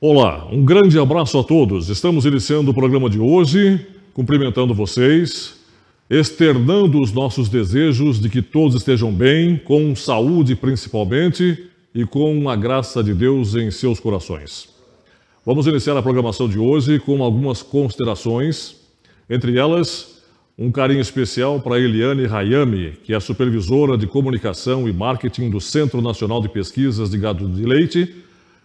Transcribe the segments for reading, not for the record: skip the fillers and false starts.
Olá, um grande abraço a todos. Estamos iniciando o programa de hoje, cumprimentando vocês, externando os nossos desejos de que todos estejam bem, com saúde principalmente e com a graça de Deus em seus corações. Vamos iniciar a programação de hoje com algumas considerações, entre elas, um carinho especial para Eliane Rayami, que é a supervisora de comunicação e marketing do Centro Nacional de Pesquisas de Gado de Leite,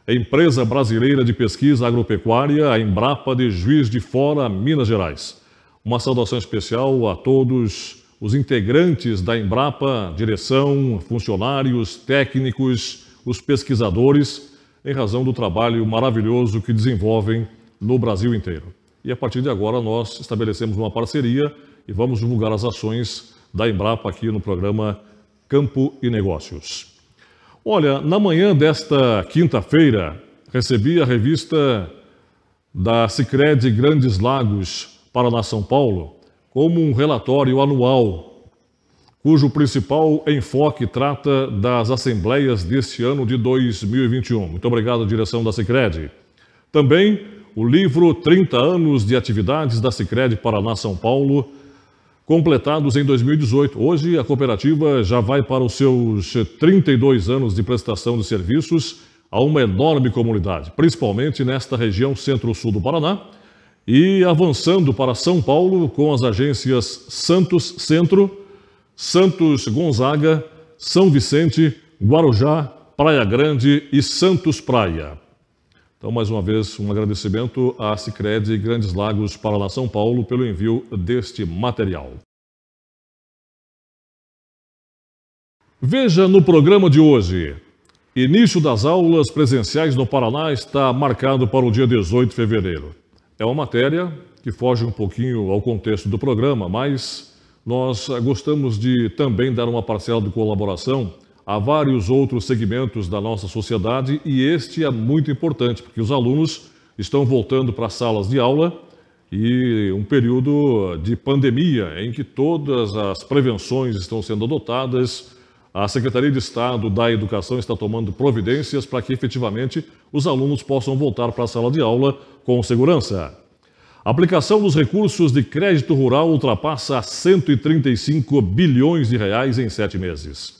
a Empresa Brasileira de Pesquisa Agropecuária, a Embrapa de Juiz de Fora, Minas Gerais. Uma saudação especial a todos os integrantes da Embrapa, direção, funcionários, técnicos, os pesquisadores, em razão do trabalho maravilhoso que desenvolvem no Brasil inteiro. E a partir de agora nós estabelecemos uma parceria e vamos divulgar as ações da Embrapa aqui no programa Campo e Negócios. Olha, na manhã desta quinta-feira, recebi a revista da Sicredi Grandes Lagos, Paraná, São Paulo, como um relatório anual, cujo principal enfoque trata das assembleias deste ano de 2021. Muito obrigado, direção da Sicredi. Também o livro 30 anos de atividades da Sicredi Paraná, São Paulo, completados em 2018. Hoje a cooperativa já vai para os seus 32 anos de prestação de serviços a uma enorme comunidade, principalmente nesta região centro-sul do Paraná, e avançando para São Paulo com as agências Santos Centro, Santos Gonzaga, São Vicente, Guarujá, Praia Grande e Santos Praia. Então, mais uma vez, um agradecimento à Sicredi Grandes Lagos, Paraná, São Paulo, pelo envio deste material. Veja no programa de hoje. Início das aulas presenciais no Paraná está marcado para o dia 18 de fevereiro. É uma matéria que foge um pouquinho ao contexto do programa, mas nós gostamos de também dar uma parcela de colaboração a vários outros segmentos da nossa sociedade, e este é muito importante, porque os alunos estão voltando para as salas de aula e um período de pandemia em que todas as prevenções estão sendo adotadas. A Secretaria de Estado da Educação está tomando providências para que efetivamente os alunos possam voltar para a sala de aula com segurança. A aplicação dos recursos de crédito rural ultrapassa 135 bilhões de reais em 7 meses.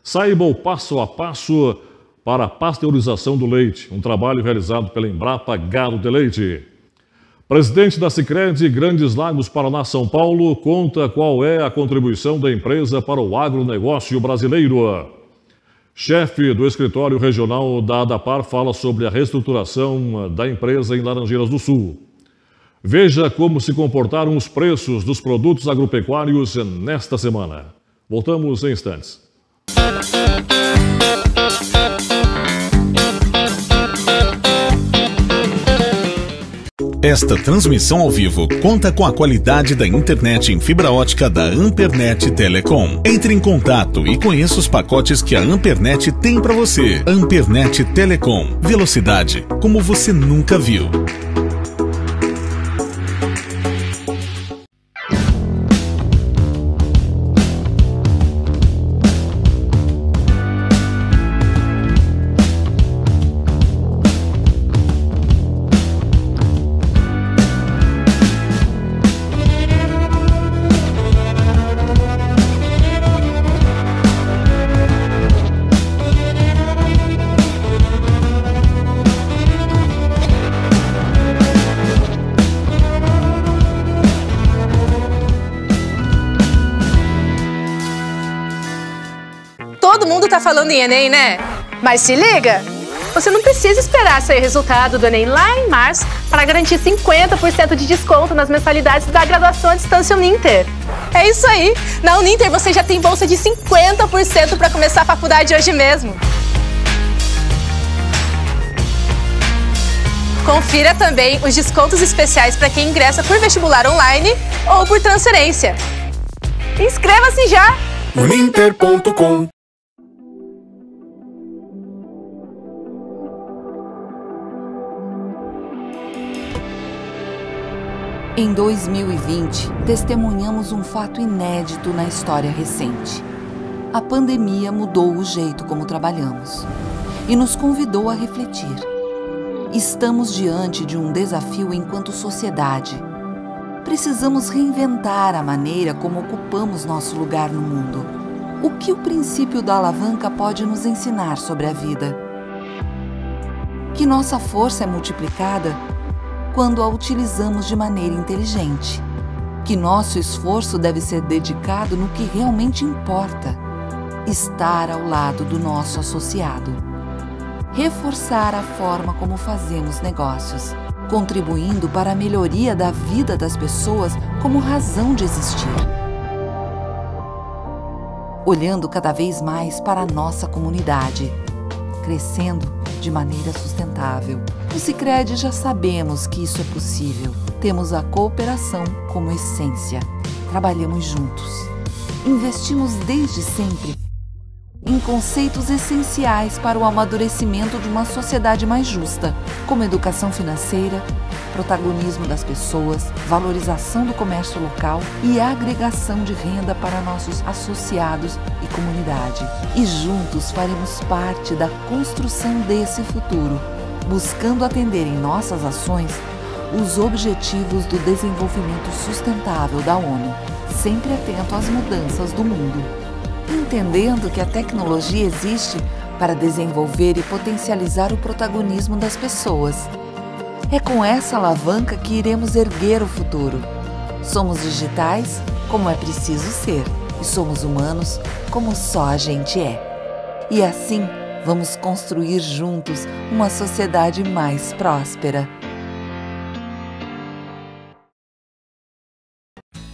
Saiba o passo a passo para a pasteurização do leite, um trabalho realizado pela Embrapa Gado de Leite. Presidente da Sicredi Grandes Lagos, Paraná, São Paulo, conta qual é a contribuição da empresa para o agronegócio brasileiro. Chefe do escritório regional da ADAPAR fala sobre a reestruturação da empresa em Laranjeiras do Sul. Veja como se comportaram os preços dos produtos agropecuários nesta semana. Voltamos em instantes. Esta transmissão ao vivo conta com a qualidade da internet em fibra ótica da Ampernet Telecom. Entre em contato e conheça os pacotes que a Ampernet tem para você. Ampernet Telecom. Velocidade como você nunca viu. Todo mundo tá falando em Enem, né? Mas se liga, você não precisa esperar sair o resultado do Enem lá em março para garantir 50% de desconto nas mensalidades da graduação à distância Uninter. É isso aí! Na Uninter você já tem bolsa de 50% para começar a faculdade hoje mesmo. Confira também os descontos especiais para quem ingressa por vestibular online ou por transferência. Inscreva-se já! Uninter.com. Em 2020, testemunhamos um fato inédito na história recente. A pandemia mudou o jeito como trabalhamos e nos convidou a refletir. Estamos diante de um desafio enquanto sociedade. Precisamos reinventar a maneira como ocupamos nosso lugar no mundo. O que o princípio da alavanca pode nos ensinar sobre a vida? Que nossa força é multiplicada quando a utilizamos de maneira inteligente. Que nosso esforço deve ser dedicado no que realmente importa: estar ao lado do nosso associado. Reforçar a forma como fazemos negócios, contribuindo para a melhoria da vida das pessoas como razão de existir. Olhando cada vez mais para a nossa comunidade, crescendo de maneira sustentável. No Sicredi já sabemos que isso é possível. Temos a cooperação como essência. Trabalhamos juntos. Investimos desde sempre em conceitos essenciais para o amadurecimento de uma sociedade mais justa, como educação financeira, protagonismo das pessoas, valorização do comércio local e agregação de renda para nossos associados e comunidade. E juntos faremos parte da construção desse futuro, buscando atender em nossas ações os objetivos do desenvolvimento sustentável da ONU, sempre atento às mudanças do mundo. Entendendo que a tecnologia existe para desenvolver e potencializar o protagonismo das pessoas. É com essa alavanca que iremos erguer o futuro. Somos digitais, como é preciso ser, e somos humanos, como só a gente é. E assim, vamos construir juntos uma sociedade mais próspera.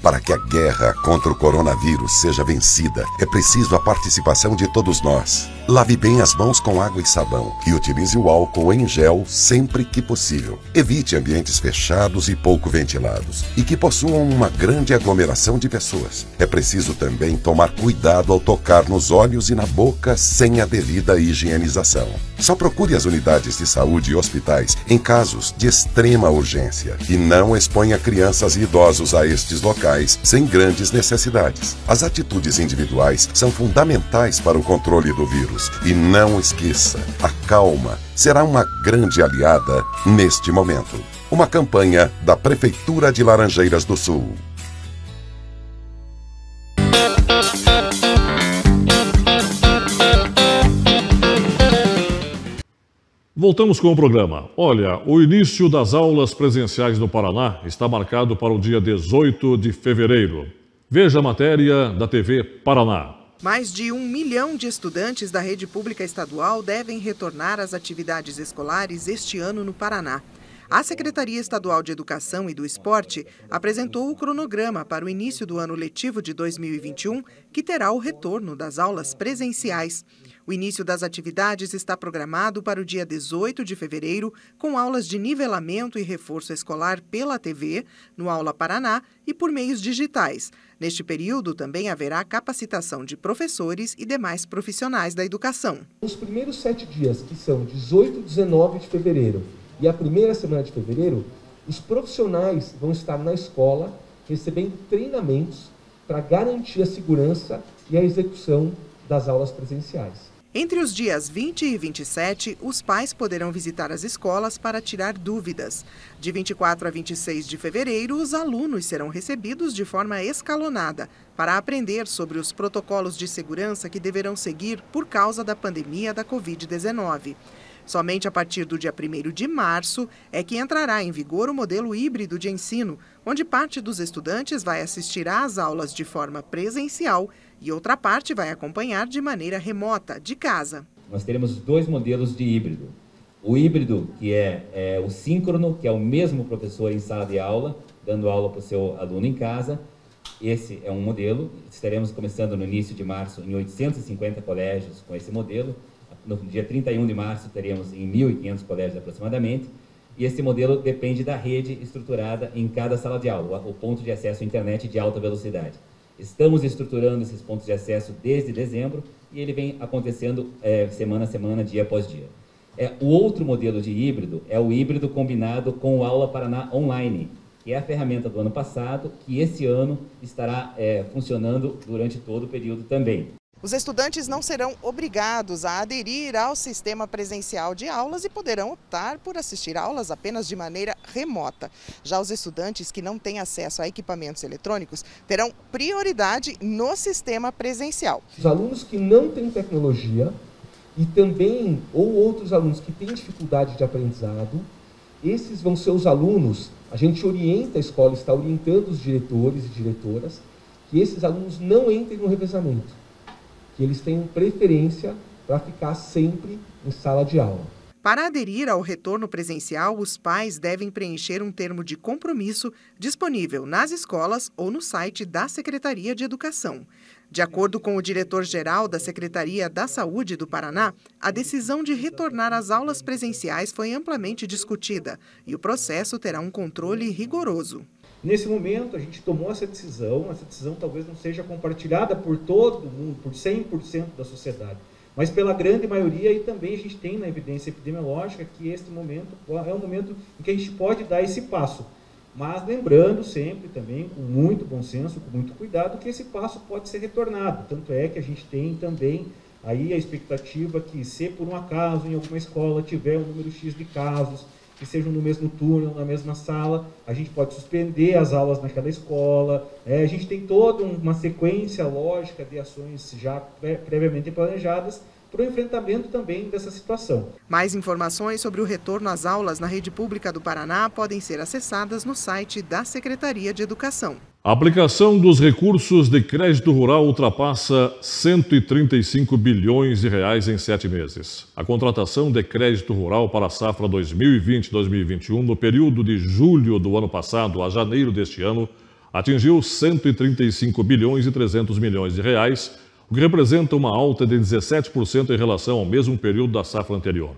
Para que a guerra contra o coronavírus seja vencida, é preciso a participação de todos nós. Lave bem as mãos com água e sabão e utilize o álcool em gel sempre que possível. Evite ambientes fechados e pouco ventilados e que possuam uma grande aglomeração de pessoas. É preciso também tomar cuidado ao tocar nos olhos e na boca sem a devida higienização. Só procure as unidades de saúde e hospitais em casos de extrema urgência e não exponha crianças e idosos a estes locais sem grandes necessidades. As atitudes individuais são fundamentais para o controle do vírus. E não esqueça, a calma será uma grande aliada neste momento. Uma campanha da Prefeitura de Laranjeiras do Sul. Voltamos com o programa. Olha, o início das aulas presenciais no Paraná está marcado para o dia 18 de fevereiro. Veja a matéria da TV Paraná. Mais de 1 milhão de estudantes da rede pública estadual devem retornar às atividades escolares este ano no Paraná. A Secretaria Estadual de Educação e do Esporte apresentou o cronograma para o início do ano letivo de 2021, que terá o retorno das aulas presenciais. O início das atividades está programado para o dia 18 de fevereiro, com aulas de nivelamento e reforço escolar pela TV, no Aula Paraná e por meios digitais. Neste período, também haverá capacitação de professores e demais profissionais da educação. Nos primeiros 7 dias, que são 18 e 19 de fevereiro, e a primeira semana de fevereiro, os profissionais vão estar na escola recebendo treinamentos para garantir a segurança e a execução das aulas presenciais. Entre os dias 20 e 27, os pais poderão visitar as escolas para tirar dúvidas. De 24 a 26 de fevereiro, os alunos serão recebidos de forma escalonada para aprender sobre os protocolos de segurança que deverão seguir por causa da pandemia da Covid-19. Somente a partir do dia 1º de março é que entrará em vigor o modelo híbrido de ensino, onde parte dos estudantes vai assistir às aulas de forma presencial e outra parte vai acompanhar de maneira remota, de casa. Nós teremos 2 modelos de híbrido. O híbrido, que é o síncrono, que é o mesmo professor em sala de aula, dando aula para o seu aluno em casa. Esse é um modelo. Estaremos começando no início de março em 850 colégios com esse modelo. No dia 31 de março, teremos em 1.500 colégios aproximadamente. E esse modelo depende da rede estruturada em cada sala de aula, o ponto de acesso à internet de alta velocidade. Estamos estruturando esses pontos de acesso desde dezembro e ele vem acontecendo semana a semana, dia após dia. O outro modelo de híbrido é o híbrido combinado com o Aula Paraná Online, que é a ferramenta do ano passado, que esse ano estará funcionando durante todo o período também. Os estudantes não serão obrigados a aderir ao sistema presencial de aulas e poderão optar por assistir aulas apenas de maneira remota. Já os estudantes que não têm acesso a equipamentos eletrônicos terão prioridade no sistema presencial. Os alunos que não têm tecnologia e também, ou outros alunos que têm dificuldade de aprendizado, esses vão ser os alunos, a gente orienta, a escola está orientando os diretores e diretoras, que esses alunos não entrem no revezamento, que eles tenham preferência para ficar sempre em sala de aula. Para aderir ao retorno presencial, os pais devem preencher um termo de compromisso disponível nas escolas ou no site da Secretaria de Educação. De acordo com o diretor-geral da Secretaria da Saúde do Paraná, a decisão de retornar às aulas presenciais foi amplamente discutida e o processo terá um controle rigoroso. Nesse momento, a gente tomou essa decisão talvez não seja compartilhada por todo mundo, por 100% da sociedade, mas pela grande maioria, e também a gente tem na evidência epidemiológica que este momento é um momento em que a gente pode dar esse passo. Mas lembrando sempre também, com muito bom senso, com muito cuidado, que esse passo pode ser retornado. Tanto é que a gente tem também aí a expectativa que, se por um acaso em alguma escola tiver um número X de casos, que sejam no mesmo túnel, na mesma sala, a gente pode suspender as aulas naquela escola. A gente tem toda uma sequência lógica de ações já previamente planejadas para o enfrentamento também dessa situação. Mais informações sobre o retorno às aulas na rede pública do Paraná podem ser acessadas no site da Secretaria de Educação. A aplicação dos recursos de crédito rural ultrapassa 135 bilhões de reais em 7 meses. A contratação de crédito rural para a safra 2020-2021 no período de julho do ano passado a janeiro deste ano atingiu 135 bilhões e 300 milhões de reais, o que representa uma alta de 17% em relação ao mesmo período da safra anterior.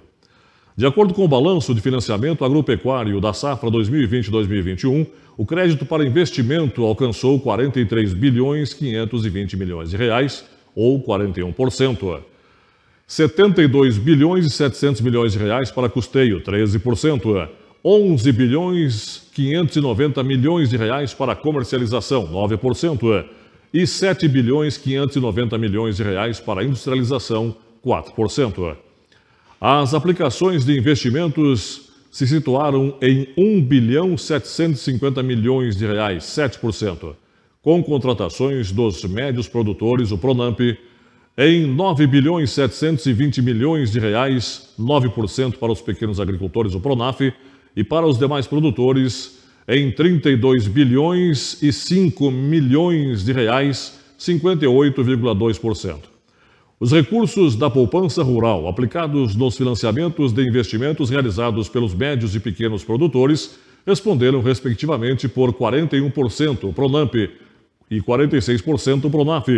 De acordo com o balanço de financiamento agropecuário da safra 2020-2021, o crédito para investimento alcançou 43 bilhões 520 milhões de reais, ou 41%. 72 bilhões e 700 milhões de reais para custeio, 13%. 11 bilhões 590 milhões de reais para comercialização, 9%. E 7 bilhões 590 milhões de reais para industrialização, 4%. As aplicações de investimentos se situaram em 1 bilhão 750 milhões de reais, 7%, com contratações dos médios produtores, o Pronamp, em 9 bilhões 720 milhões de reais, 9% para os pequenos agricultores, o Pronaf, e para os demais produtores, em 32 bilhões e 5 milhões de reais, 58,2%. Os recursos da poupança rural aplicados nos financiamentos de investimentos realizados pelos médios e pequenos produtores responderam respectivamente por 41% o Pronamp e 46% o Pronaf.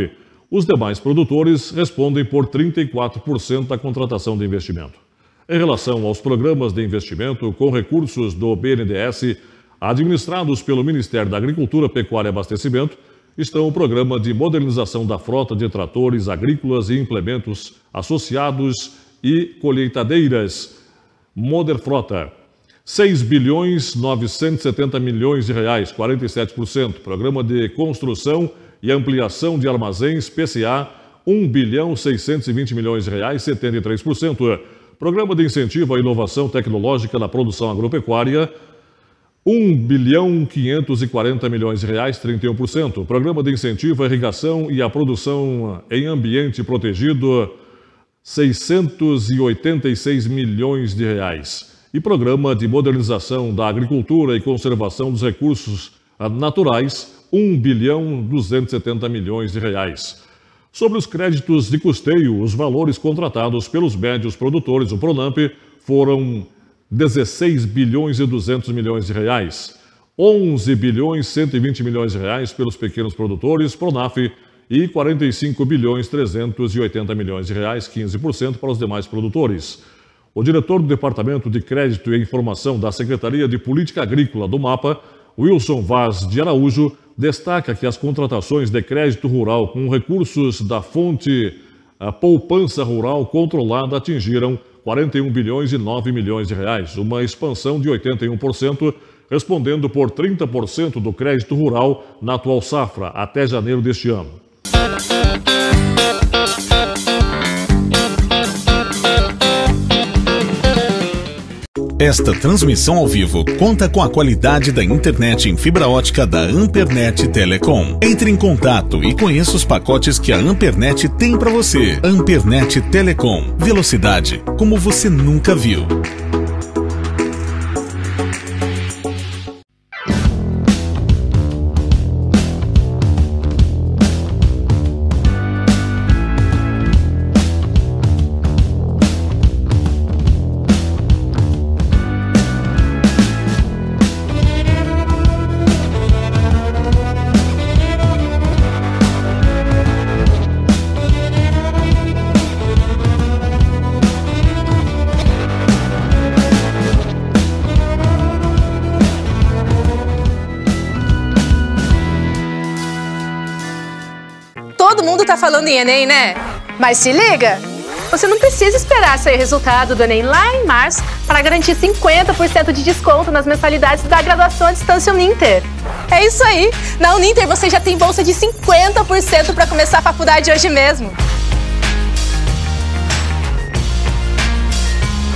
Os demais produtores respondem por 34% da contratação de investimento. Em relação aos programas de investimento com recursos do BNDES administrados pelo Ministério da Agricultura, Pecuária e Abastecimento, estão o Programa de Modernização da Frota de Tratores Agrícolas e Implementos Associados e Colheitadeiras, Moderfrota, 6 bilhões 970 milhões de reais, 47%. Programa de Construção e Ampliação de Armazéns, PCA, 1 bilhão 620 milhões de reais, 73%. Programa de Incentivo à Inovação Tecnológica na Produção Agropecuária, 1 bilhão 540 milhões de reais, 31%. Programa de Incentivo à Irrigação e à Produção em Ambiente Protegido, 686 milhões de reais. E Programa de Modernização da Agricultura e Conservação dos Recursos Naturais, 1 bilhão 270 milhões de reais. Sobre os créditos de custeio, os valores contratados pelos médios produtores, o Pronamp, foram 16 bilhões e 200 milhões de reais, 11 bilhões 120 milhões de reais pelos pequenos produtores, Pronaf, e 45 bilhões 380 milhões de reais, 15% para os demais produtores. O diretor do Departamento de Crédito e Informação da Secretaria de Política Agrícola do MAPA, Wilson Vaz de Araújo, destaca que as contratações de crédito rural com recursos da fonte poupança rural controlada atingiram 41 bilhões e 9 milhões de reais, uma expansão de 81%, respondendo por 30% do crédito rural na atual safra, até janeiro deste ano. Esta transmissão ao vivo conta com a qualidade da internet em fibra ótica da Ampernet Telecom. Entre em contato e conheça os pacotes que a Ampernet tem para você. Ampernet Telecom. Velocidade como você nunca viu. Todo mundo tá falando em Enem, né? Mas se liga! Você não precisa esperar sair o resultado do Enem lá em março para garantir 50% de desconto nas mensalidades da graduação à distância Uninter. É isso aí! Na Uninter você já tem bolsa de 50% para começar a faculdade hoje mesmo.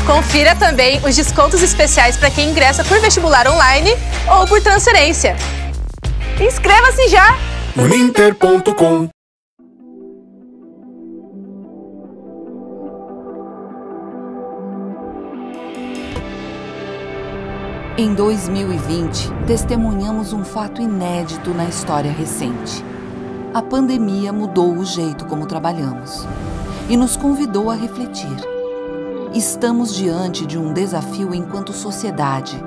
Confira também os descontos especiais para quem ingressa por vestibular online ou por transferência. Inscreva-se já! Uninter.com. Em 2020, testemunhamos um fato inédito na história recente. A pandemia mudou o jeito como trabalhamos e nos convidou a refletir. Estamos diante de um desafio enquanto sociedade.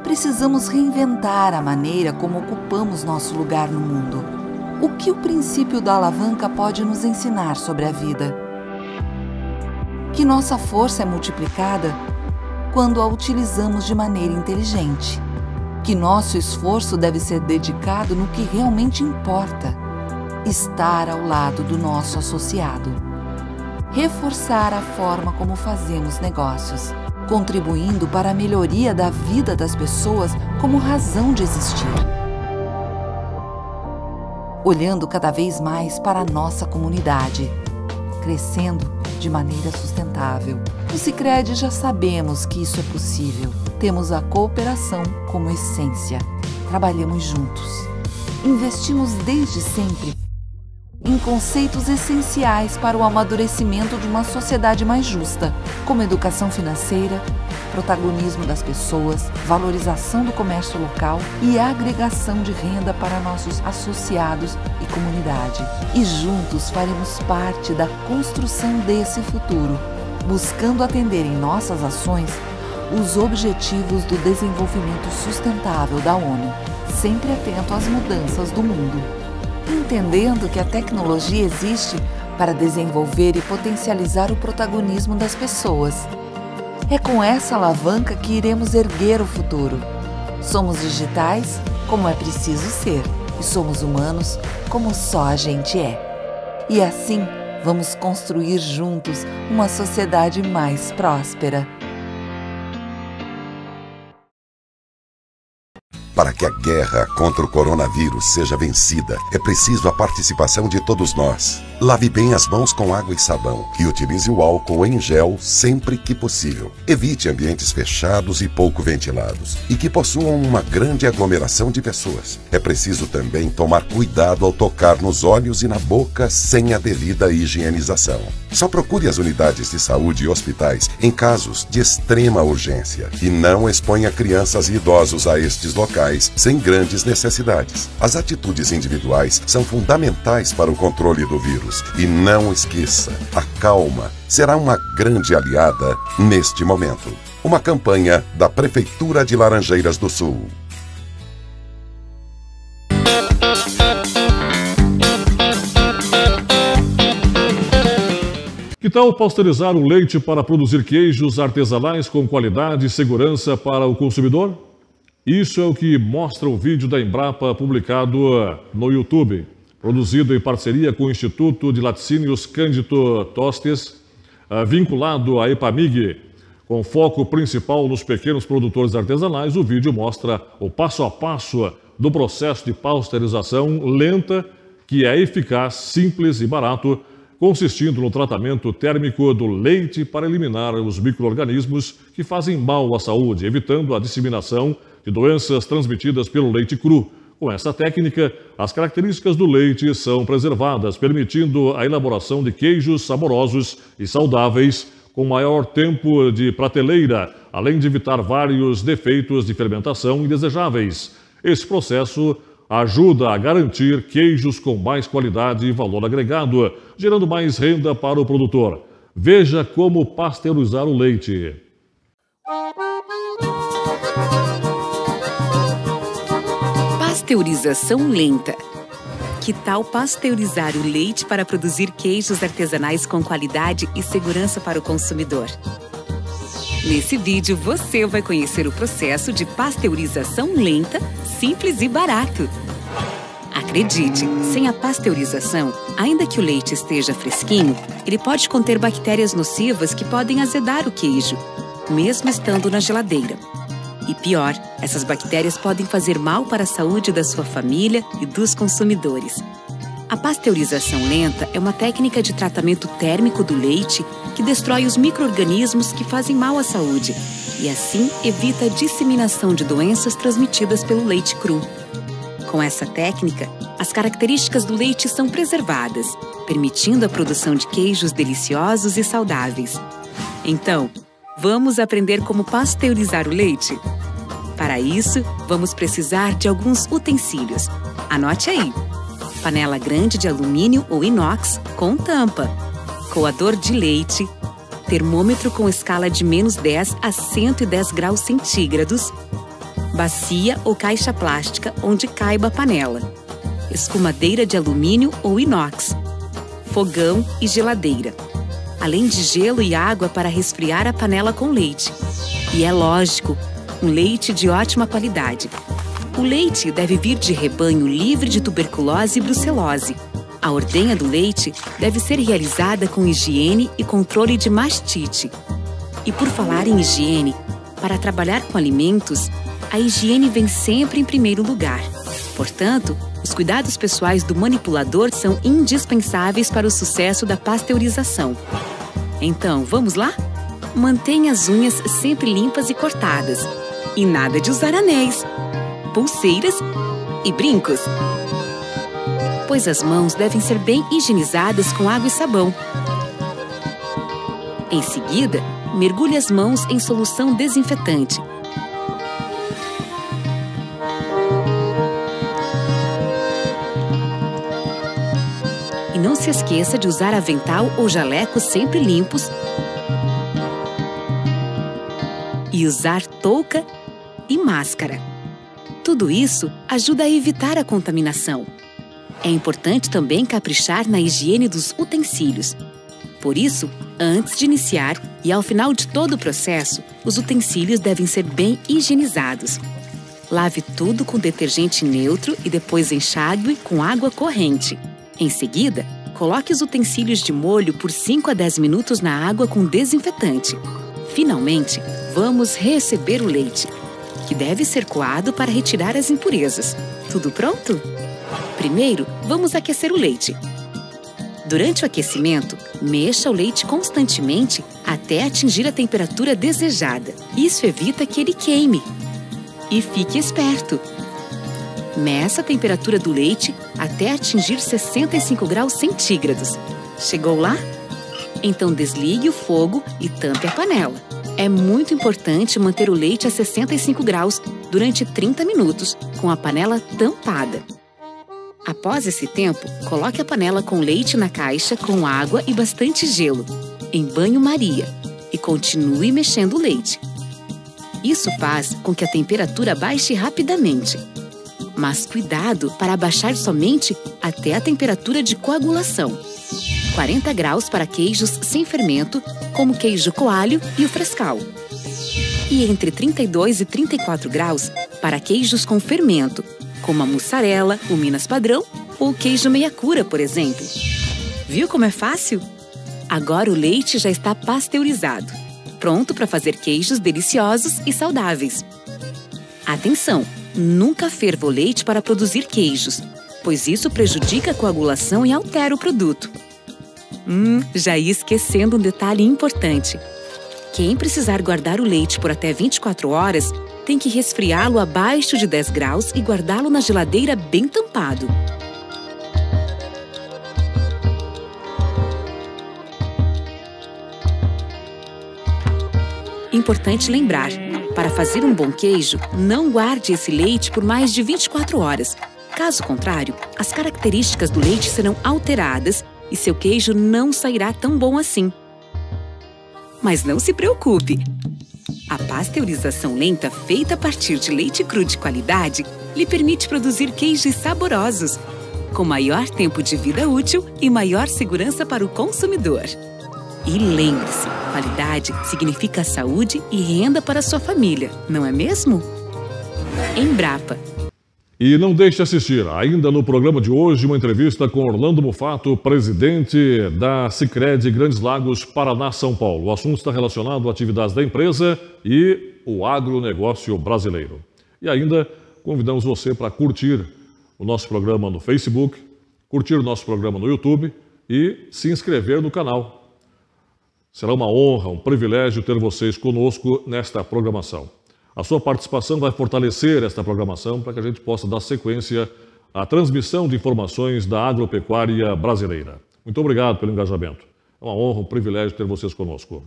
Precisamos reinventar a maneira como ocupamos nosso lugar no mundo. O que o princípio da alavanca pode nos ensinar sobre a vida? Que nossa força é multiplicada quando a utilizamos de maneira inteligente. Que nosso esforço deve ser dedicado no que realmente importa: estar ao lado do nosso associado. Reforçar a forma como fazemos negócios, contribuindo para a melhoria da vida das pessoas como razão de existir. Olhando cada vez mais para a nossa comunidade, crescendo de maneira sustentável. No Sicredi já sabemos que isso é possível. Temos a cooperação como essência. Trabalhamos juntos. Investimos desde sempre em conceitos essenciais para o amadurecimento de uma sociedade mais justa, como educação financeira, protagonismo das pessoas, valorização do comércio local e agregação de renda para nossos associados e comunidade. E juntos faremos parte da construção desse futuro, buscando atender em nossas ações os objetivos do desenvolvimento sustentável da ONU, sempre atento às mudanças do mundo. Entendendo que a tecnologia existe para desenvolver e potencializar o protagonismo das pessoas. É com essa alavanca que iremos erguer o futuro. Somos digitais, como é preciso ser, e somos humanos, como só a gente é. E assim, vamos construir juntos uma sociedade mais próspera. Para que a guerra contra o coronavírus seja vencida, é preciso a participação de todos nós. Lave bem as mãos com água e sabão e utilize o álcool em gel sempre que possível. Evite ambientes fechados e pouco ventilados e que possuam uma grande aglomeração de pessoas. É preciso também tomar cuidado ao tocar nos olhos e na boca sem a devida higienização. Só procure as unidades de saúde e hospitais em casos de extrema urgência e não exponha crianças e idosos a estes locais sem grandes necessidades. As atitudes individuais são fundamentais para o controle do vírus. E não esqueça, a calma será uma grande aliada neste momento. Uma campanha da Prefeitura de Laranjeiras do Sul. Que tal pasteurizar o leite para produzir queijos artesanais com qualidade e segurança para o consumidor? Isso é o que mostra o vídeo da Embrapa publicado no YouTube, produzido em parceria com o Instituto de Laticínios Cândido Tostes, vinculado à EPAMIG. Com foco principal nos pequenos produtores artesanais, o vídeo mostra o passo a passo do processo de pasteurização lenta, que é eficaz, simples e barato, consistindo no tratamento térmico do leite para eliminar os micro-organismos que fazem mal à saúde, evitando a disseminação de doenças transmitidas pelo leite cru. Com essa técnica, as características do leite são preservadas, permitindo a elaboração de queijos saborosos e saudáveis com maior tempo de prateleira, além de evitar vários defeitos de fermentação indesejáveis. Esse processo ajuda a garantir queijos com mais qualidade e valor agregado, gerando mais renda para o produtor. Veja como pasteurizar o leite. Pasteurização lenta. Que tal pasteurizar o leite para produzir queijos artesanais com qualidade e segurança para o consumidor? Nesse vídeo, você vai conhecer o processo de pasteurização lenta, simples e barato. Acredite, sem a pasteurização, ainda que o leite esteja fresquinho, ele pode conter bactérias nocivas que podem azedar o queijo, mesmo estando na geladeira. E pior, essas bactérias podem fazer mal para a saúde da sua família e dos consumidores. A pasteurização lenta é uma técnica de tratamento térmico do leite que destrói os micro-organismos que fazem mal à saúde e, assim, evita a disseminação de doenças transmitidas pelo leite cru. Com essa técnica, as características do leite são preservadas, permitindo a produção de queijos deliciosos e saudáveis. Então, vamos aprender como pasteurizar o leite? Para isso, vamos precisar de alguns utensílios. Anote aí! Panela grande de alumínio ou inox com tampa, coador de leite, termômetro com escala de -10 a 110 graus centígrados, bacia ou caixa plástica onde caiba a panela, escumadeira de alumínio ou inox, fogão e geladeira, além de gelo e água para resfriar a panela com leite. E é lógico, um leite de ótima qualidade. O leite deve vir de rebanho livre de tuberculose e brucelose. A ordenha do leite deve ser realizada com higiene e controle de mastite. E por falar em higiene, para trabalhar com alimentos, a higiene vem sempre em primeiro lugar. Portanto, os cuidados pessoais do manipulador são indispensáveis para o sucesso da pasteurização. Então, vamos lá? Mantenha as unhas sempre limpas e cortadas. E nada de usar anéis, pulseiras e brincos, pois as mãos devem ser bem higienizadas com água e sabão. Em seguida, mergulhe as mãos em solução desinfetante. E não se esqueça de usar avental ou jaleco sempre limpos e usar touca e máscara. Tudo isso ajuda a evitar a contaminação. É importante também caprichar na higiene dos utensílios. Por isso, antes de iniciar e ao final de todo o processo, os utensílios devem ser bem higienizados. Lave tudo com detergente neutro e depois enxague com água corrente. Em seguida, coloque os utensílios de molho por 5 a 10 minutos na água com desinfetante. Finalmente, vamos receber o leite, que deve ser coado para retirar as impurezas. Tudo pronto? Primeiro, vamos aquecer o leite. Durante o aquecimento, mexa o leite constantemente até atingir a temperatura desejada. Isso evita que ele queime. E fique esperto! Meça a temperatura do leite até atingir 65 graus centígrados. Chegou lá? Então desligue o fogo e tampe a panela. É muito importante manter o leite a 65 graus durante 30 minutos, com a panela tampada. Após esse tempo, coloque a panela com leite na caixa com água e bastante gelo, em banho-maria, e continue mexendo o leite. Isso faz com que a temperatura baixe rapidamente. Mas cuidado para abaixar somente até a temperatura de coagulação. 40 graus para queijos sem fermento, como o queijo coalho e o frescal. E entre 32 e 34 graus para queijos com fermento, como a mussarela, o Minas padrão ou o queijo meia-cura, por exemplo. Viu como é fácil? Agora o leite já está pasteurizado, pronto para fazer queijos deliciosos e saudáveis. Atenção! Nunca ferva o leite para produzir queijos, pois isso prejudica a coagulação e altera o produto. Já ia esquecendo um detalhe importante. Quem precisar guardar o leite por até 24 horas, tem que resfriá-lo abaixo de 10 graus e guardá-lo na geladeira bem tampado. Importante lembrar, para fazer um bom queijo, não guarde esse leite por mais de 24 horas. Caso contrário, as características do leite serão alteradas e seu queijo não sairá tão bom assim. Mas não se preocupe! A pasteurização lenta, feita a partir de leite cru de qualidade, lhe permite produzir queijos saborosos, com maior tempo de vida útil e maior segurança para o consumidor. E lembre-se, qualidade significa saúde e renda para a sua família, não é mesmo? Embrapa. E não deixe de assistir, ainda no programa de hoje, uma entrevista com Orlando Mufato, presidente da Sicredi Grandes Lagos, Paraná, São Paulo. O assunto está relacionado a atividades da empresa e o agronegócio brasileiro. E ainda convidamos você para curtir o nosso programa no Facebook, curtir o nosso programa no YouTube e se inscrever no canal. Será uma honra, um privilégio ter vocês conosco nesta programação. A sua participação vai fortalecer esta programação para que a gente possa dar sequência à transmissão de informações da agropecuária brasileira. Muito obrigado pelo engajamento. É uma honra, um privilégio ter vocês conosco.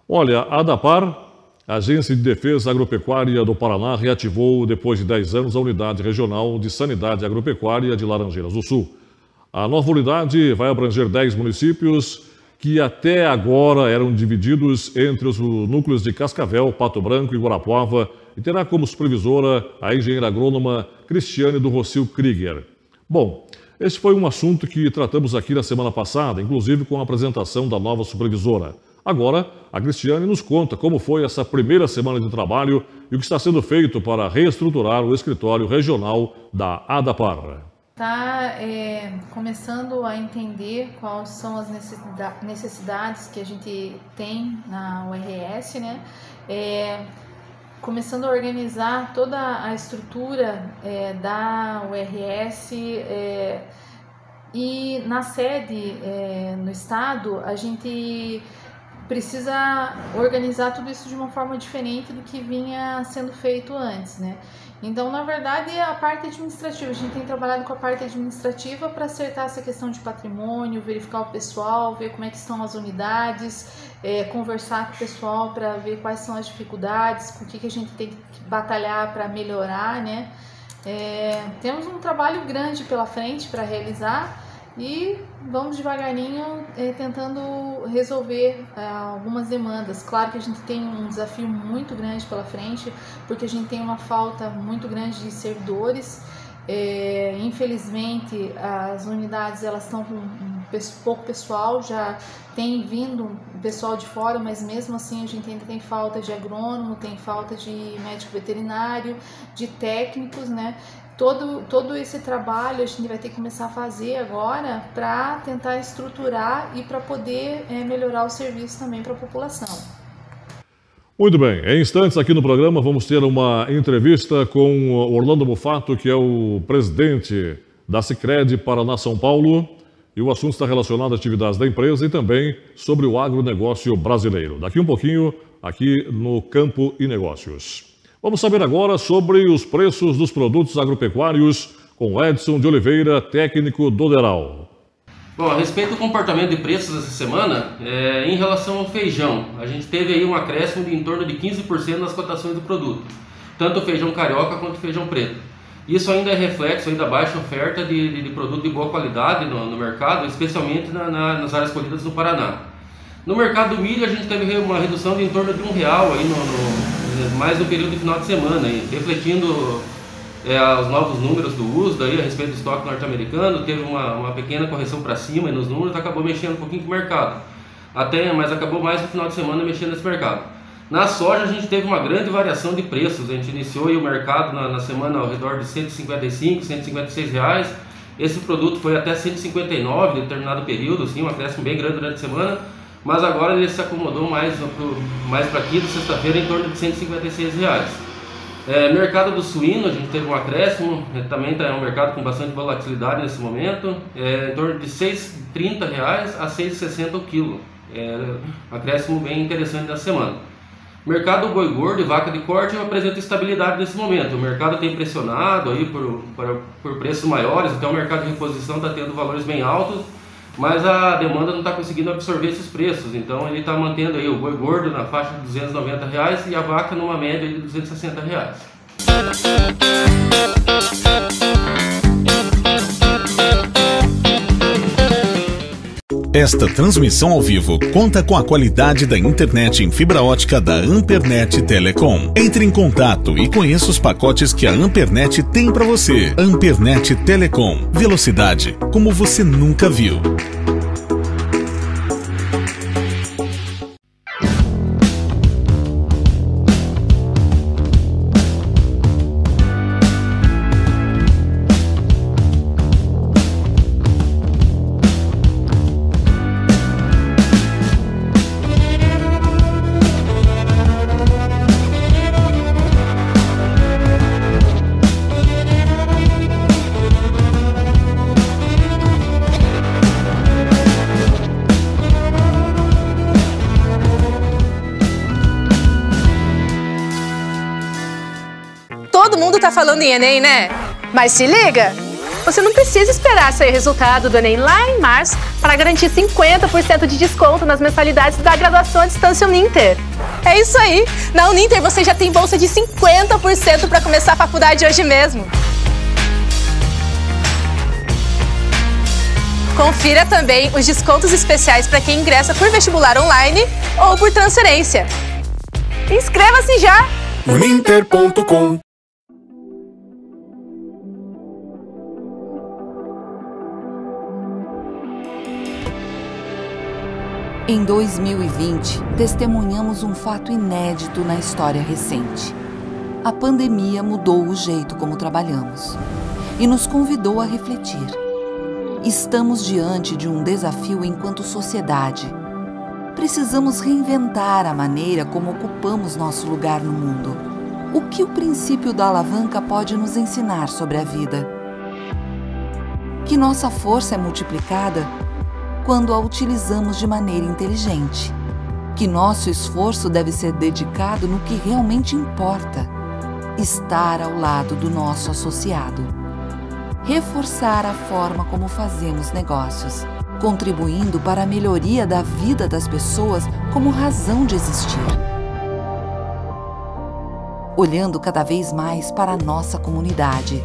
Olha, a ADAPAR, a Agência de Defesa Agropecuária do Paraná, reativou, depois de 10 anos, a Unidade Regional de Sanidade Agropecuária de Laranjeiras do Sul. A nova unidade vai abranger 10 municípios que até agora eram divididos entre os núcleos de Cascavel, Pato Branco e Guarapuava, e terá como supervisora a engenheira agrônoma Cristiane do Rocio Krieger. Bom, esse foi um assunto que tratamos aqui na semana passada, inclusive com a apresentação da nova supervisora. Agora, a Cristiane nos conta como foi essa primeira semana de trabalho e o que está sendo feito para reestruturar o escritório regional da ADAPAR. Está começando a entender quais são as necessidades que a gente tem na URS, né? Começando a organizar toda a estrutura da URS e na sede no estado a gente precisa organizar tudo isso de uma forma diferente do que vinha sendo feito antes, né? Então, na verdade, a parte administrativa, a gente tem trabalhado com a parte administrativa para acertar essa questão de patrimônio, verificar o pessoal, ver como é que estão as unidades, conversar com o pessoal para ver quais são as dificuldades, com o que a gente tem que batalhar para melhorar, né? Temos um trabalho grande pela frente para realizar e vamos devagarinho tentando resolver algumas demandas. Claro que a gente tem um desafio muito grande pela frente, porque a gente tem uma falta muito grande de servidores. Infelizmente, as unidades elas estão com pouco pessoal, já tem vindo pessoal de fora, mas mesmo assim a gente ainda tem falta de agrônomo, tem falta de médico veterinário, de técnicos, né? Todo esse trabalho a gente vai ter que começar a fazer agora para tentar estruturar e para poder melhorar o serviço também para a população. Muito bem, em instantes aqui no programa vamos ter uma entrevista com Orlando Mufato, que é o presidente da Sicredi Paraná São Paulo, e o assunto está relacionado às atividades da empresa e também sobre o agronegócio brasileiro. Daqui um pouquinho, aqui no Campo e Negócios. Vamos saber agora sobre os preços dos produtos agropecuários com Edson de Oliveira, técnico do DERAL. Bom, a respeito do comportamento de preços essa semana, em relação ao feijão, a gente teve aí um acréscimo de em torno de 15% nas cotações do produto, tanto o feijão carioca quanto o feijão preto. Isso ainda é reflexo aí da baixa oferta de produto de boa qualidade no mercado, especialmente nas áreas colhidas no Paraná. No mercado do milho a gente teve uma redução de em torno de R$1 aí mais no período de final de semana, aí, refletindo os novos números do USDA aí, a respeito do estoque norte-americano. Teve uma pequena correção para cima nos números, acabou mexendo um pouquinho com o mercado, mas acabou mais no final de semana mexendo nesse mercado. Na soja a gente teve uma grande variação de preços, a gente iniciou aí o mercado na semana ao redor de R$155, R$156, esse produto foi até R$159 em determinado período, assim, um acréscimo bem grande durante a semana, mas agora ele se acomodou mais para quinta, sexta-feira, em torno de R$156. Mercado do suíno, a gente teve um acréscimo, também é um mercado com bastante volatilidade nesse momento, em torno de R$ 6,30 a R$ 6,60 o quilo, acréscimo bem interessante nessa semana. Mercado do boi gordo e vaca de corte apresenta estabilidade nesse momento, o mercado tem pressionado aí por preços maiores, então o mercado de reposição está tendo valores bem altos, mas a demanda não está conseguindo absorver esses preços, então ele está mantendo aí o boi gordo na faixa de R$ 290 e a vaca numa média de R$ 260. Esta transmissão ao vivo conta com a qualidade da internet em fibra ótica da Ampernet Telecom. Entre em contato e conheça os pacotes que a Ampernet tem para você. Ampernet Telecom. Velocidade como você nunca viu. Todo mundo tá falando em Enem, né? Mas se liga! Você não precisa esperar sair o resultado do Enem lá em março para garantir 50% de desconto nas mensalidades da graduação à distância Uninter. É isso aí! Na Uninter você já tem bolsa de 50% para começar a faculdade hoje mesmo. Confira também os descontos especiais para quem ingressa por vestibular online ou por transferência. Inscreva-se já! Uninter.com. Em 2020, testemunhamos um fato inédito na história recente. A pandemia mudou o jeito como trabalhamos e nos convidou a refletir. Estamos diante de um desafio enquanto sociedade. Precisamos reinventar a maneira como ocupamos nosso lugar no mundo. O que o princípio da alavanca pode nos ensinar sobre a vida? Que nossa força é multiplicada quando a utilizamos de maneira inteligente. Que nosso esforço deve ser dedicado no que realmente importa: estar ao lado do nosso associado. Reforçar a forma como fazemos negócios, contribuindo para a melhoria da vida das pessoas como razão de existir. Olhando cada vez mais para a nossa comunidade,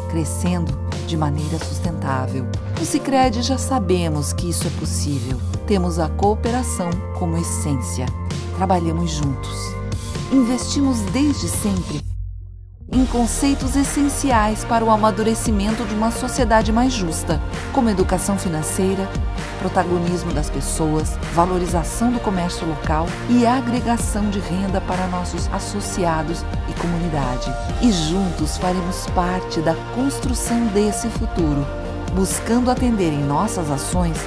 crescendo de maneira sustentável. No Sicredi já sabemos que isso é possível. Temos a cooperação como essência. Trabalhamos juntos. Investimos desde sempre em conceitos essenciais para o amadurecimento de uma sociedade mais justa, como educação financeira, protagonismo das pessoas, valorização do comércio local e agregação de renda para nossos associados e comunidade. E juntos faremos parte da construção desse futuro, buscando atender em nossas ações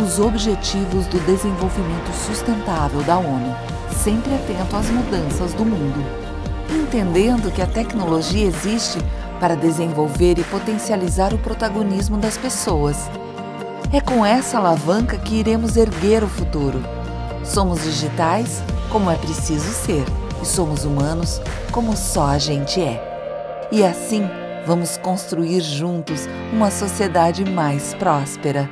os objetivos do desenvolvimento sustentável da ONU, sempre atento às mudanças do mundo. Entendendo que a tecnologia existe para desenvolver e potencializar o protagonismo das pessoas. É com essa alavanca que iremos erguer o futuro. Somos digitais, como é preciso ser, e somos humanos, como só a gente é. E assim, vamos construir juntos uma sociedade mais próspera.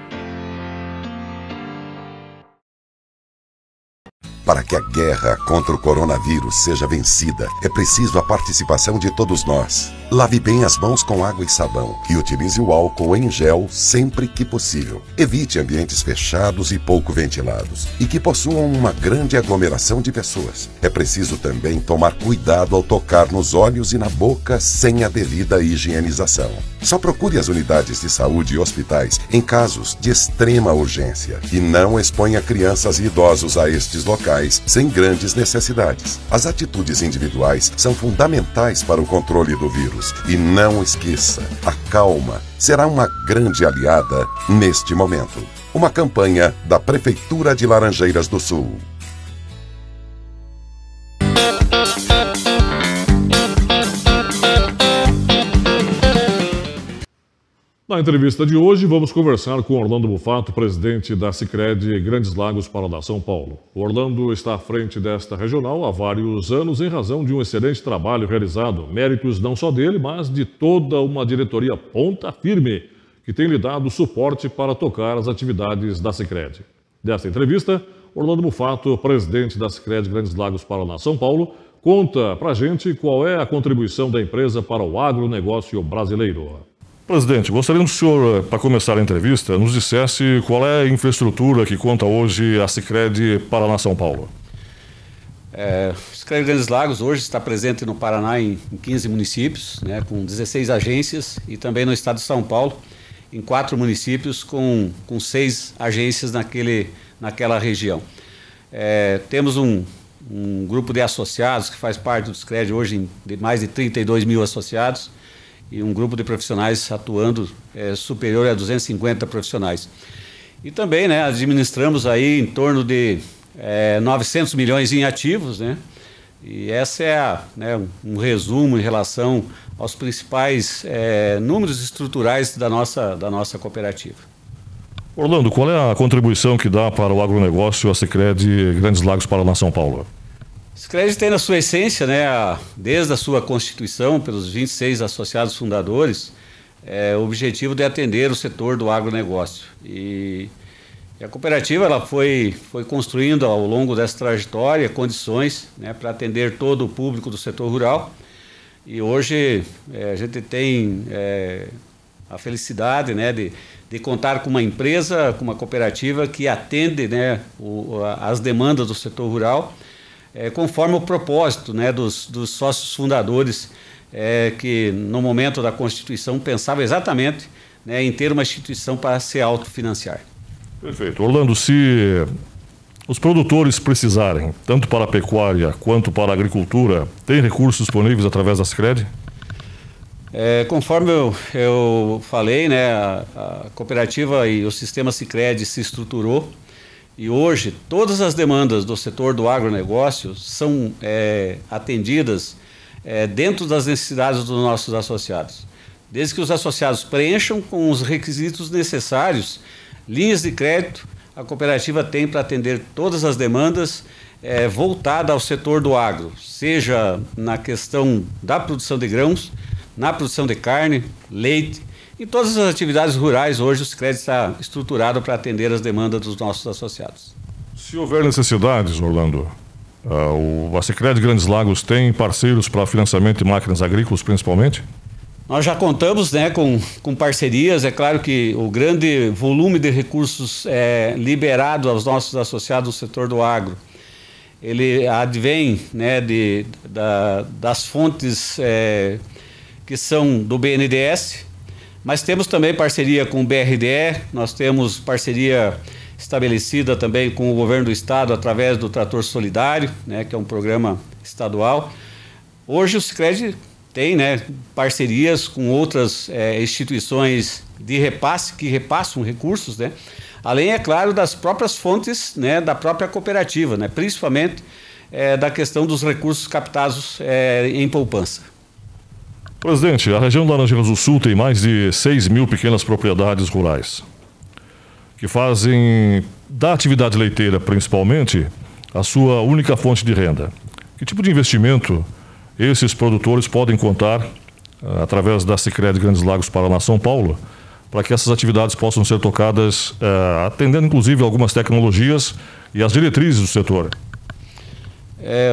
Para que a guerra contra o coronavírus seja vencida, é preciso a participação de todos nós. Lave bem as mãos com água e sabão e utilize o álcool em gel sempre que possível. Evite ambientes fechados e pouco ventilados e que possuam uma grande aglomeração de pessoas. É preciso também tomar cuidado ao tocar nos olhos e na boca sem a devida higienização. Só procure as unidades de saúde e hospitais em casos de extrema urgência e não exponha crianças e idosos a estes locais sem grandes necessidades. As atitudes individuais são fundamentais para o controle do vírus. E não esqueça, a calma será uma grande aliada neste momento. Uma campanha da Prefeitura de Laranjeiras do Sul. Na entrevista de hoje, vamos conversar com Orlando Bufato, presidente da Sicredi Grandes Lagos, Paraná, São Paulo. O Orlando está à frente desta regional há vários anos em razão de um excelente trabalho realizado, méritos não só dele, mas de toda uma diretoria ponta firme, que tem lhe dado suporte para tocar as atividades da Sicredi. Nesta entrevista, Orlando Bufato, presidente da Sicredi Grandes Lagos, Paraná, São Paulo, conta pra gente qual é a contribuição da empresa para o agronegócio brasileiro. Presidente, gostaríamos que o senhor, para começar a entrevista, nos dissesse qual é a infraestrutura que conta hoje a Sicredi Paraná São Paulo. O Sicredi Grandes Lagos hoje está presente no Paraná em 15 municípios, né, com 16 agências, e também no estado de São Paulo, em 4 municípios, com 6 agências naquela região. Temos um grupo de associados que faz parte do Sicredi hoje de mais de 32 mil associados, e um grupo de profissionais atuando superior a 250 profissionais. E também, né, administramos aí em torno de 900 milhões em ativos, né? E essa é um resumo em relação aos principais números estruturais da nossa cooperativa. Orlando, qual é a contribuição que dá para o agronegócio a Sicredi Grandes Lagos, Paraná, São Paulo? A Sicredi tem na sua essência, né, desde a sua constituição, pelos 26 associados fundadores, o objetivo de atender o setor do agronegócio. E a cooperativa ela foi construindo ao longo dessa trajetória condições, né, para atender todo o público do setor rural. E hoje a gente tem a felicidade, né, de contar com uma empresa, com uma cooperativa que atende, né, as demandas do setor rural, conforme o propósito, né, dos sócios fundadores, que no momento da Constituição pensavam exatamente, né, em ter uma instituição para se autofinanciar. Perfeito. Orlando, se os produtores precisarem, tanto para a pecuária quanto para a agricultura, tem recursos disponíveis através da Sicredi? Conforme eu falei, né, a cooperativa e o sistema Sicredi se estruturou. E hoje, todas as demandas do setor do agronegócio são atendidas dentro das necessidades dos nossos associados. Desde que os associados preencham com os requisitos necessários, linhas de crédito, a cooperativa tem para atender todas as demandas voltadas ao setor do agro, seja na questão da produção de grãos, na produção de carne, leite. Em todas as atividades rurais, hoje o Sicredi está estruturado para atender as demandas dos nossos associados. Se houver necessidades, Orlando, a Sicredi Grandes Lagos tem parceiros para financiamento de máquinas agrícolas, principalmente? Nós já contamos, né, com parcerias. É claro que o grande volume de recursos liberado aos nossos associados no setor do agro, ele advém, né, das fontes que são do BNDES, mas temos também parceria com o BRDE, nós temos parceria estabelecida também com o governo do estado através do Trator Solidário, né, que é um programa estadual. Hoje o Sicredi tem, né, parcerias com outras instituições de repasse, que repassam recursos, né, além, é claro, das próprias fontes, né, da própria cooperativa, né, principalmente da questão dos recursos captados em poupança. Presidente, a região Laranjeiras do Sul tem mais de 6 mil pequenas propriedades rurais, que fazem da atividade leiteira, principalmente, a sua única fonte de renda. Que tipo de investimento esses produtores podem contar, através da Sicredi Grandes Lagos, Paraná, São Paulo, para que essas atividades possam ser tocadas, atendendo inclusive algumas tecnologias e as diretrizes do setor?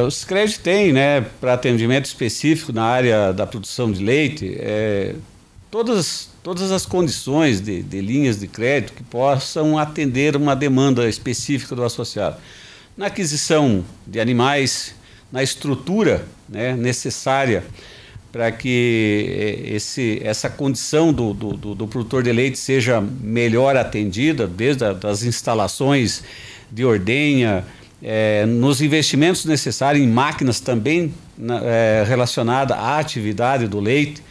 O Sicredi tem, né, para atendimento específico na área da produção de leite, todas as condições de linhas de crédito que possam atender uma demanda específica do associado. Na aquisição de animais, na estrutura, né, necessária para que essa condição do produtor de leite seja melhor atendida, desde as instalações de ordenha, nos investimentos necessários em máquinas também relacionadas à atividade do leite.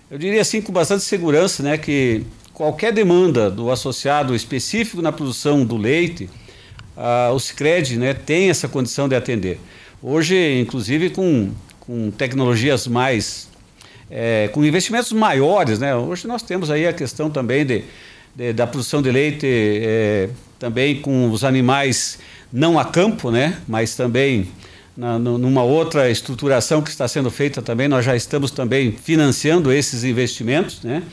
Eu diria assim com bastante segurança, né, que qualquer demanda do associado específico na produção do leite, o Sicredi, né, tem essa condição de atender. Hoje, inclusive, com tecnologias mais com investimentos maiores, né? Hoje nós temos aí a questão também da produção de leite, também com os animais não a campo, né? Mas também numa outra estruturação que está sendo feita também, nós já estamos também financiando esses investimentos, né?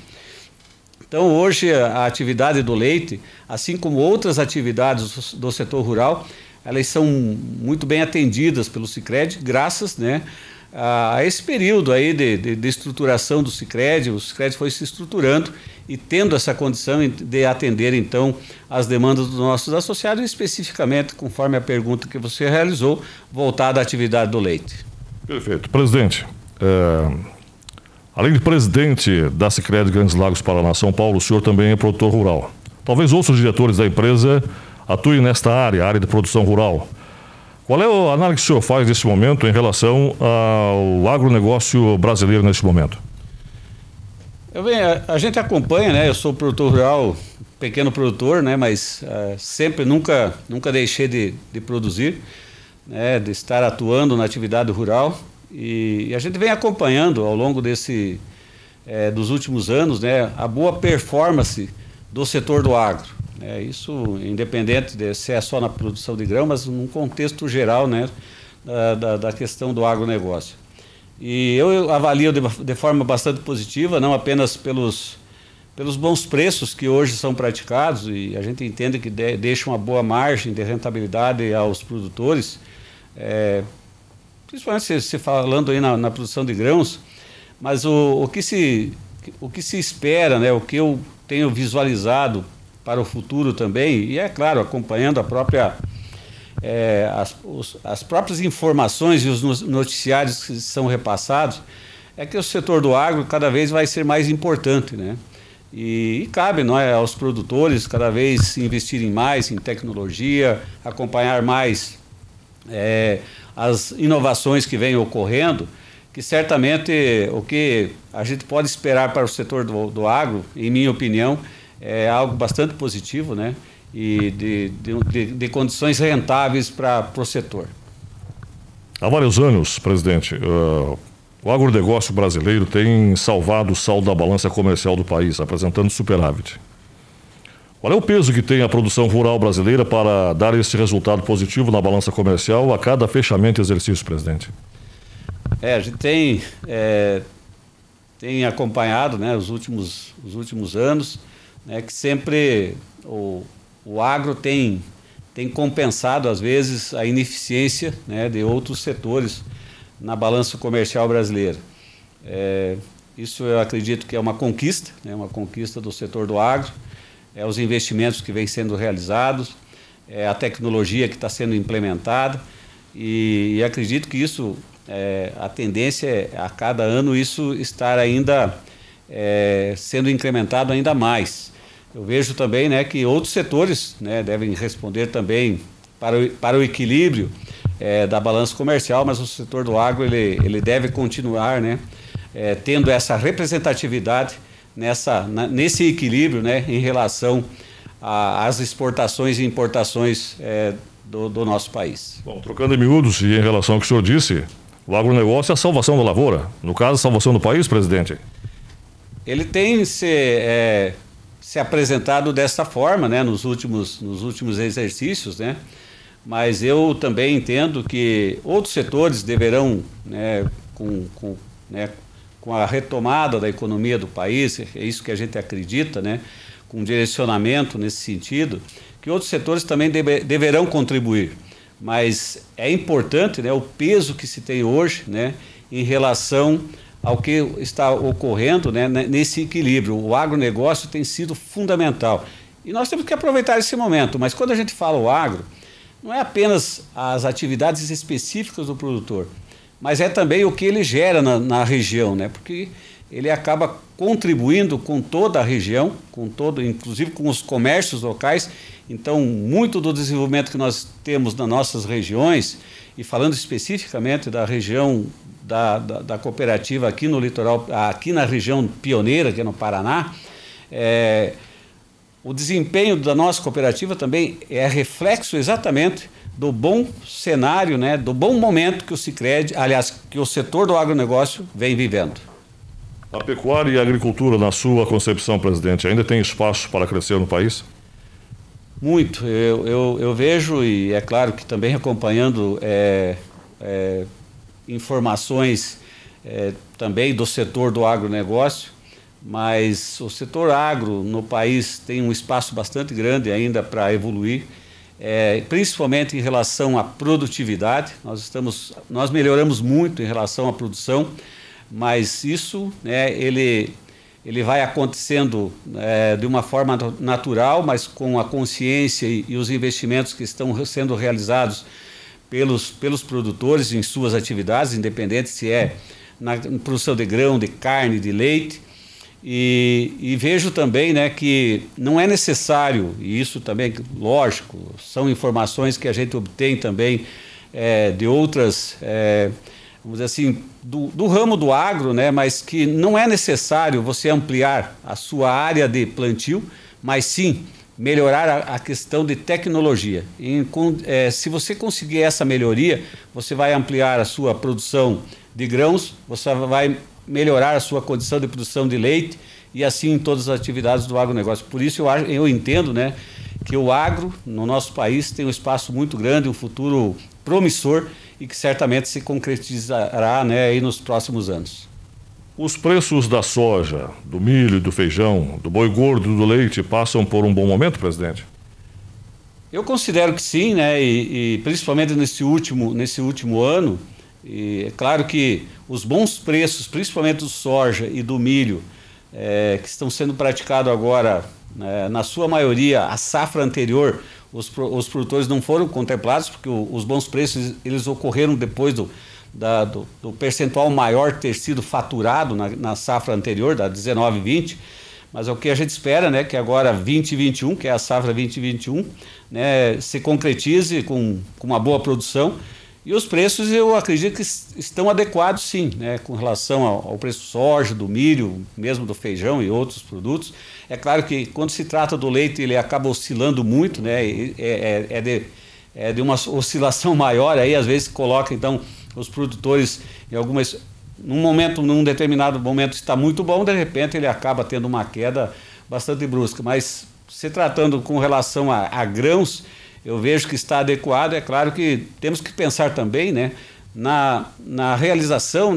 Então, hoje, a atividade do leite, assim como outras atividades do setor rural, elas são muito bem atendidas pelo Sicredi, graças, né, a esse período aí de estruturação do Sicredi. O Sicredi foi se estruturando e tendo essa condição de atender, então, as demandas dos nossos associados, especificamente, conforme a pergunta que você realizou, voltada à atividade do leite. Perfeito. Presidente, além de presidente da Sicredi Grandes Lagos Paraná, São Paulo, o senhor também é produtor rural. Talvez outros diretores da empresa atuem nesta área de produção rural. Qual é a análise que o senhor faz nesse momento em relação ao agronegócio brasileiro neste momento? A gente acompanha, né? Eu sou produtor rural, pequeno produtor, né? Mas sempre nunca deixei de produzir, né? De estar atuando na atividade rural. E a gente vem acompanhando ao longo dos últimos anos, né, a boa performance do setor do agro. Isso independente de se é só na produção de grão, mas num contexto geral, né, da questão do agronegócio. E eu avalio de forma bastante positiva, não apenas pelos bons preços que hoje são praticados, e a gente entende que deixa uma boa margem de rentabilidade aos produtores, principalmente se falando aí na produção de grãos, mas o que se espera, né, o que eu tenho visualizado para o futuro também, e é claro, acompanhando as próprias informações e os noticiários que são repassados, é que o setor do agro cada vez vai ser mais importante, né? E cabe, não é, aos produtores cada vez investirem mais em tecnologia, acompanhar mais as inovações que vêm ocorrendo, que certamente o que a gente pode esperar para o setor do agro, em minha opinião, é algo bastante positivo, né? E de condições rentáveis para o setor. Há vários anos, presidente, o agronegócio brasileiro tem salvado o saldo da balança comercial do país, apresentando superávit. Qual é o peso que tem a produção rural brasileira para dar esse resultado positivo na balança comercial a cada fechamento de exercício, presidente? A gente tem acompanhado, né, os últimos anos, né, que sempre o agro tem compensado, às vezes, a ineficiência, né, de outros setores na balança comercial brasileira. Isso eu acredito que é uma conquista, né, uma conquista do setor do agro, os investimentos que vêm sendo realizados, a tecnologia que está sendo implementada, e acredito que isso, a tendência é a cada ano isso estar ainda sendo incrementado ainda mais. Eu vejo também, né, que outros setores, né, devem responder também para o equilíbrio da balança comercial, mas o setor do agro ele deve continuar, né, tendo essa representatividade nesse equilíbrio, né, em relação às exportações e importações do nosso país. Bom, trocando em miúdos e em relação ao que o senhor disse, o agronegócio é a salvação da lavoura, no caso, a salvação do país, presidente? Ele tem se apresentado dessa forma, né, nos últimos exercícios, né, mas eu também entendo que outros setores deverão, né, com a retomada da economia do país, é isso que a gente acredita, né, com direcionamento nesse sentido, que outros setores também deverão contribuir. Mas é importante, né, o peso que se tem hoje, né, em relação ao que está ocorrendo, né, nesse equilíbrio. O agronegócio tem sido fundamental. E nós temos que aproveitar esse momento. Mas quando a gente fala o agro, não é apenas as atividades específicas do produtor, mas é também o que ele gera na região, né? Porque ele acaba contribuindo com toda a região, inclusive com os comércios locais. Então, muito do desenvolvimento que nós temos nas nossas regiões, e falando especificamente da região da cooperativa aqui no litoral, aqui na região pioneira, que é no Paraná, o desempenho da nossa cooperativa também é reflexo exatamente do bom cenário, né, do bom momento que o Sicredi, aliás, que o setor do agronegócio vem vivendo. A pecuária e a agricultura, na sua concepção, presidente, ainda tem espaço para crescer no país? Muito. Eu vejo, e é claro que também acompanhando informações também do setor do agronegócio, mas o setor agro no país tem um espaço bastante grande ainda para evoluir, principalmente em relação à produtividade. Nós melhoramos muito em relação à produção, mas isso, ele vai acontecendo de uma forma natural, mas com a consciência e os investimentos que estão sendo realizados pelos produtores em suas atividades, independente se é na produção de grão, de carne, de leite. E vejo também que não é necessário, e isso também, lógico, são informações que a gente obtém também de outras, vamos dizer assim, do ramo do agro, mas que não é necessário você ampliar a sua área de plantio, mas sim melhorar a questão de tecnologia. Se você conseguir essa melhoria, você vai ampliar a sua produção de grãos, você vai melhorar a sua condição de produção de leite e assim em todas as atividades do agronegócio. Por isso eu entendo que o agro no nosso país tem um espaço muito grande, um futuro promissor e que certamente se concretizará aí nos próximos anos. Os preços da soja, do milho, do feijão, do boi gordo e do leite passam por um bom momento, presidente? Eu considero que sim, e principalmente nesse último ano. E é claro que os bons preços, principalmente do soja e do milho, que estão sendo praticados agora, na sua maioria, a safra anterior, os produtores não foram contemplados, porque os bons preços eles ocorreram depois do percentual maior ter sido faturado na safra anterior, da 19-20, mas é o que a gente espera, que agora 2021, que é a safra 2021, se concretize com uma boa produção. E os preços eu acredito que estão adequados sim, com relação ao preço do soja, do milho, mesmo do feijão e outros produtos. É claro que quando se trata do leite ele acaba oscilando muito, de uma oscilação maior, aí às vezes coloca então os produtores num determinado momento está muito bom, de repente ele acaba tendo uma queda bastante brusca. Mas se tratando com relação a grãos, eu vejo que está adequado. É claro que temos que pensar também na realização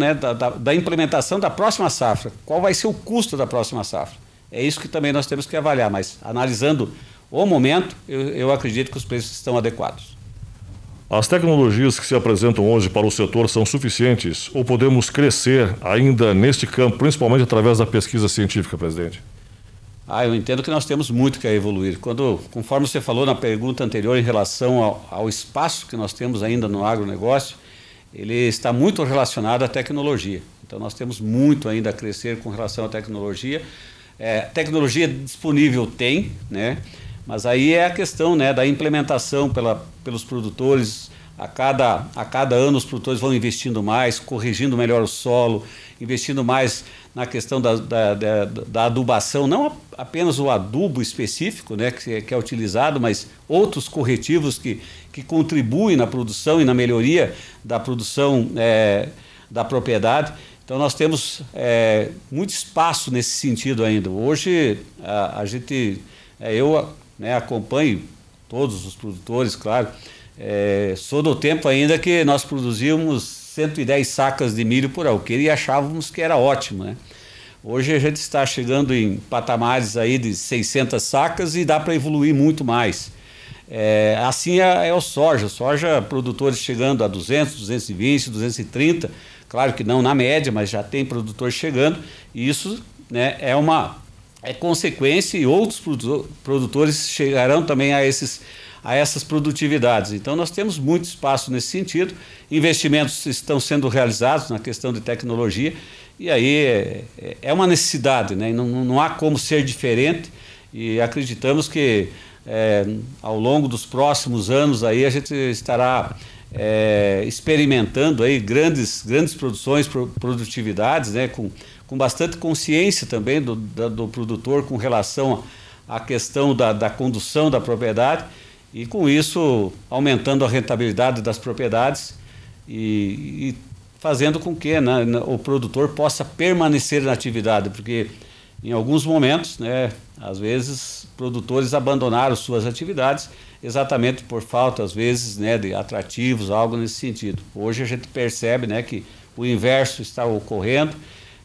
da implementação da próxima safra. Qual vai ser o custo da próxima safra? É isso que também nós temos que avaliar, mas analisando o momento, eu acredito que os preços estão adequados. As tecnologias que se apresentam hoje para o setor são suficientes ou podemos crescer ainda neste campo, principalmente através da pesquisa científica, presidente? Eu entendo que nós temos muito que evoluir. Conforme você falou na pergunta anterior em relação ao espaço que nós temos ainda no agronegócio, ele está muito relacionado à tecnologia. Então nós temos muito ainda a crescer com relação à tecnologia. Tecnologia disponível tem, mas aí é a questão da implementação pelos produtores. A cada ano os produtores vão investindo mais, corrigindo melhor o solo, investindo mais na questão da adubação, não apenas o adubo específico que é utilizado, mas outros corretivos que contribuem na produção e na melhoria da produção da propriedade. Então nós temos muito espaço nesse sentido ainda. Hoje eu acompanho todos os produtores, claro. Sou do tempo ainda que nós produzíamos 110 sacas de milho por alqueire e achávamos que era ótimo, Hoje a gente está chegando em patamares aí de 600 sacas e dá para evoluir muito mais. Assim é o soja. Produtores chegando a 200, 220, 230, claro que não na média, mas já tem produtor chegando, e isso é consequência, e outros produtores chegarão também a essas produtividades. Então nós temos muito espaço nesse sentido, investimentos estão sendo realizados na questão de tecnologia, e aí é uma necessidade, não há como ser diferente, e acreditamos que ao longo dos próximos anos aí a gente estará experimentando aí grandes produções, produtividades, com bastante consciência também do produtor com relação à questão da condução da propriedade, e com isso aumentando a rentabilidade das propriedades e fazendo com que, né, o produtor possa permanecer na atividade, porque em alguns momentos, né, às vezes, produtores abandonaram suas atividades exatamente por falta, às vezes, né, de atrativos, algo nesse sentido. Hoje a gente percebe, né, que o inverso está ocorrendo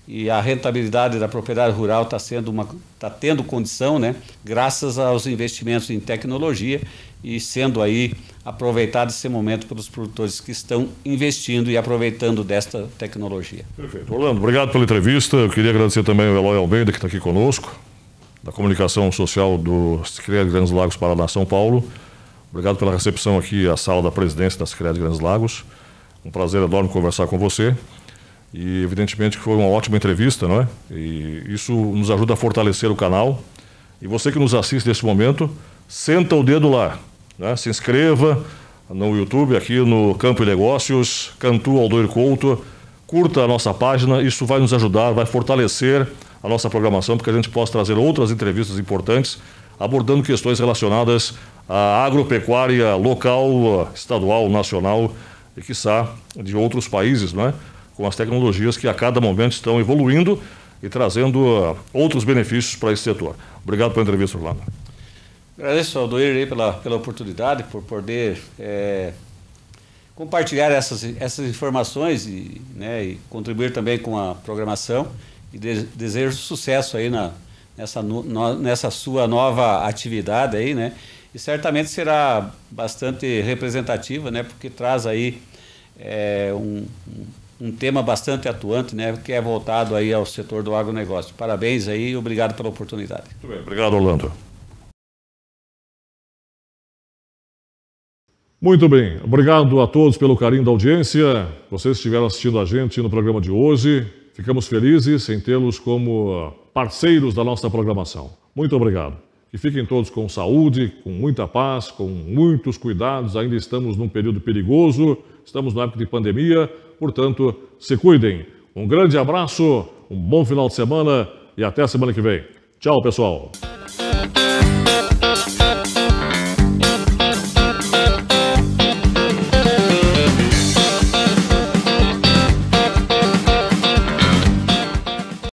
e a rentabilidade da propriedade rural está tendo condição, né, graças aos investimentos em tecnologia e sendo aí aproveitado esse momento pelos produtores que estão investindo e aproveitando desta tecnologia. Perfeito. Orlando, obrigado pela entrevista. Eu queria agradecer também ao Eloy Almeida, que está aqui conosco, da comunicação social do Sicredi Grandes Lagos Paraná, São Paulo. Obrigado pela recepção aqui à sala da presidência da Sicredi Grandes Lagos. Um prazer enorme conversar com você. E evidentemente que foi uma ótima entrevista, não é? E isso nos ajuda a fortalecer o canal. E você que nos assiste nesse momento, senta o dedo lá, né? Se inscreva no YouTube, aqui no Campo e Negócios, Cantu Aldoir Couto, curta a nossa página, isso vai nos ajudar, vai fortalecer a nossa programação, porque a gente possa trazer outras entrevistas importantes, abordando questões relacionadas à agropecuária local, estadual, nacional e, quiçá, de outros países, não é? Com as tecnologias que a cada momento estão evoluindo e trazendo outros benefícios para esse setor. Obrigado pela entrevista, Orlando. Agradeço ao Aldoir aí pela oportunidade, por poder compartilhar essas informações né, e contribuir também com a programação. E desejo sucesso aí nessa sua nova atividade aí, né? E certamente será bastante representativa, né? Porque traz aí um tema bastante atuante, né? Que é voltado aí ao setor do agronegócio. Parabéns aí e obrigado pela oportunidade. Muito bem, obrigado, Orlando. Muito bem, obrigado a todos pelo carinho da audiência. Vocês estiveram assistindo a gente no programa de hoje. Ficamos felizes em tê-los como parceiros da nossa programação. Muito obrigado. Que fiquem todos com saúde, com muita paz, com muitos cuidados. Ainda estamos num período perigoso, estamos na época de pandemia, portanto, se cuidem. Um grande abraço, um bom final de semana e até a semana que vem. Tchau, pessoal.